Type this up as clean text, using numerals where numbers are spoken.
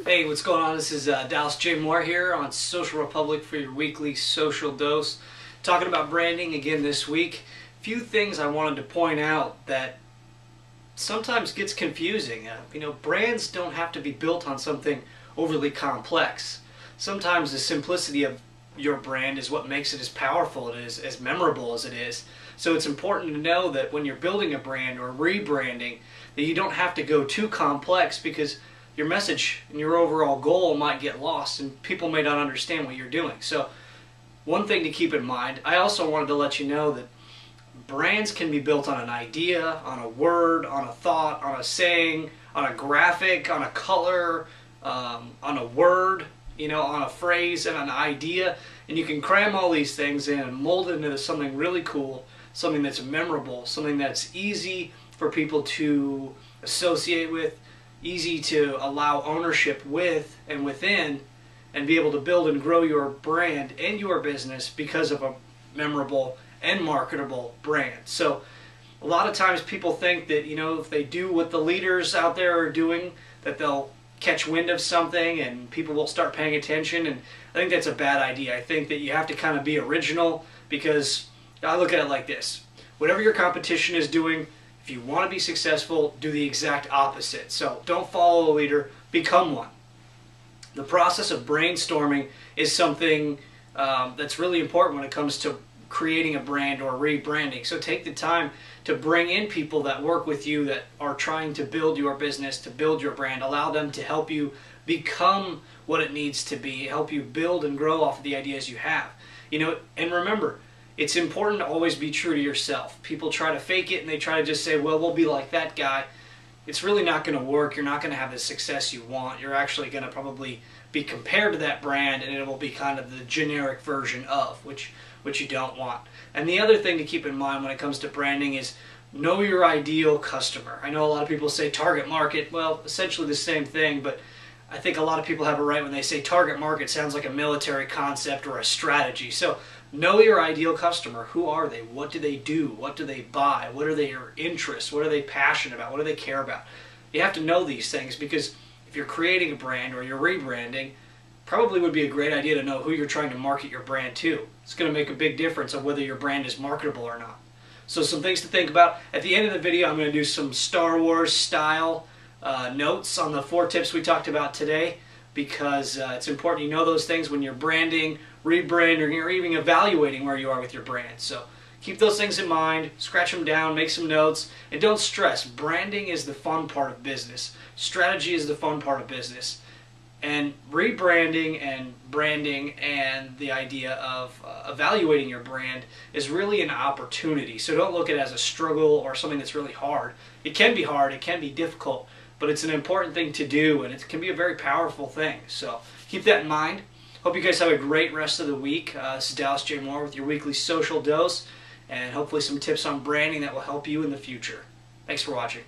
Hey, what's going on? This is Dallas J. Moore here on Social Republic for your weekly social dose. Talking about branding again this week. A few things I wanted to point out that sometimes gets confusing. Brands don't have to be built on something overly complex. Sometimes the simplicity of your brand is what makes it as powerful as memorable as it is. So it's important to know that when you're building a brand or rebranding, that you don't have to go too complex, because your message and your overall goal might get lost and people may not understand what you're doing. So one thing to keep in mind, I also wanted to let you know that brands can be built on an idea, on a word, on a thought, on a saying, on a graphic, on a color, on a word, on a phrase and an idea. And you can cram all these things in and mold it into something really cool, something that's memorable, something that's easy for people to associate with, easy to allow ownership with and within, and be able to build and grow your brand and your business because of a memorable and marketable brand. So a lot of times people think that if they do what the leaders out there are doing, that they'll catch wind of something and people will start paying attention, and I think that's a bad idea. I think that you have to kind of be original, because I look at it like this: whatever your competition is doing, if you want to be successful, do the exact opposite. So don't follow a leader, become one. The process of brainstorming is something that's really important when it comes to creating a brand or rebranding. So take the time to bring in people that work with you, that are trying to build your business, to build your brand. Allow them to help you become what it needs to be, help you build and grow off of the ideas you have. And remember, it's important to always be true to yourself. People try to fake it and they try to just say, well, we'll be like that guy. It's really not going to work. You're not going to have the success you want. You're actually going to probably be compared to that brand, and it will be kind of the generic version of, which you don't want. And the other thing to keep in mind when it comes to branding is know your ideal customer. I know a lot of people say target market. Well, essentially the same thing, but I think a lot of people have it right when they say target market. Sounds like a military concept or a strategy. So know your ideal customer. Who are they? What do they do? What do they buy? What are their interests? What are they passionate about? What do they care about? You have to know these things, because if you're creating a brand or you're rebranding, probably would be a great idea to know who you're trying to market your brand to. It's going to make a big difference of whether your brand is marketable or not. So some things to think about. At the end of the video, I'm going to do some Star Wars style notes on the 4 tips we talked about today, because it's important you know those things when you're branding, rebranding, or even evaluating where you are with your brand. So keep those things in mind, scratch them down, make some notes, and don't stress. Branding is the fun part of business. Strategy is the fun part of business. And rebranding and branding and the idea of evaluating your brand is really an opportunity. So don't look at it as a struggle or something that's really hard. It can be hard, it can be difficult, but it's an important thing to do, and it can be a very powerful thing. So keep that in mind. Hope you guys have a great rest of the week. This is Dallas J. Moore with your weekly social dose, and hopefully some tips on branding that will help you in the future. Thanks for watching.